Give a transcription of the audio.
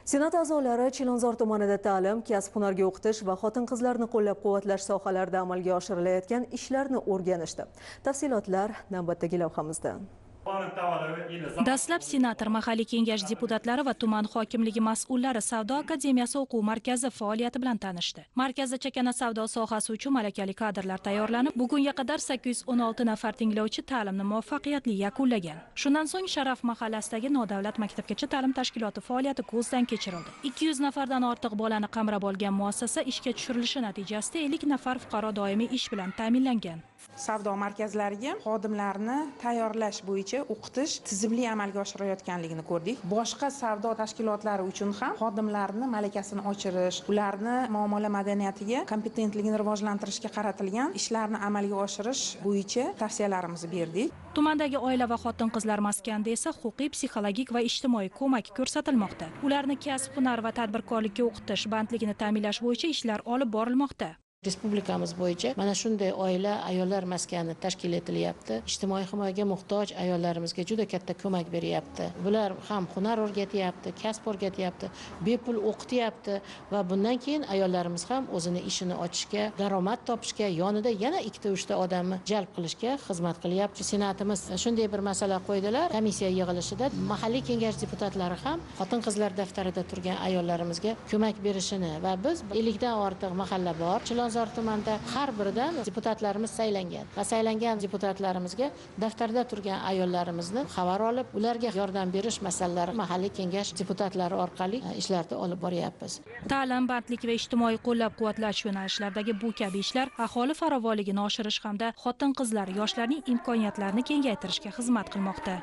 Senat a'zolari Chilonzor tumanida ta'lim, kasb-hunarga o'qitish va xotin-qizlarni qo'llab-quvvatlash sohalarida amalga oshirilayotgan ishlarni o'rganishdi. Tafsilotlar navbatdagi lavhamizda. Dastlab senator, mahalliy kengash deputatlari va tuman hokimligi mas'ullari Savdo akademiyasi o'quv markazi faoliyati bilan tanishdi. Markazda chakana savdo sohasi uchun malakali kadrlar tayyorlanib, bugunga qadar 816 nafar tinglovchi ta'limni muvaffaqiyatli yakunlagan. Shundan so'ng Sharaf mahallasidagi nodavlat maktabgacha ta'lim tashkiloti faoliyati ko'zdan kechirildi. 200 nafardan ortiq bolani qamrab olgan muassasa ishga tushirilishi natijasida 50 nafar fuqaro doimiy ish bilan ta'minlangan. Savdo markazlariga xodimlarni tayyorlash bo'yicha o'qitish tizimli amalga oshirilayotganligini ko'rdik. Boshqa savdo tashkilotlari uchun ham xodimlarni malakasini oshirish, ularni muomala madaniyatiga, kompetentligini rivojlantirishga qaratilgan ishlarni amalga oshirish bo'yicha tavsiyalarimizni berdik. Tumandagi oila va xotin-qizlar maskanida esa huquqiy, psixologik va ijtimoiy ko'mak ko'rsatilmoqda. Ularni kasb, hunar va tadbirkorlikka o'qitish, bandligini ta'minlash bo'yicha ishlar olib borilmoqda. Respublikamiz bo'yicha mana shunday oila ayollar maskani tashkil etilyapti. Ijtimoiy himoyaga muhtoj ayollarimizga juda katta ko'mak beryapti. Bular ham hunar o'rgatyapti, kasb o'rgatyapti, bepul o'qityapti va bundan keyin ayollarimiz ham o'zini ishini ochishga, daromad topishga, yonida yana 2-3 odamni jalb qilishga xizmat qilyapti. Senatimiz shunday bir masala qo'ydilar. Komissiya yig'ilishida mahalliy kengash deputatlari ham xotin-qizlar daftarida turgan ayollarimizga ko'mak berishini va biz 50 dan ortiq mahalla bor. Chilonzor tumanida har biridan deputatlarimiz saylangan va saylangan deputatlarimizga daftarda turgan ayollarimizni xabar olib, ularga yordam berish masalalari mahalliy kengash deputatlari orqali ishlarni olib boryapmiz. Ta'lim, bandlik va ijtimoiy qo'llab-quvvatlash yo'nalishlaridagi bu kabi ishlar aholi farovonligini oshirish hamda xotin-qizlar, yoshlarning imkoniyatlarini kengaytirishga xizmat qilmoqda.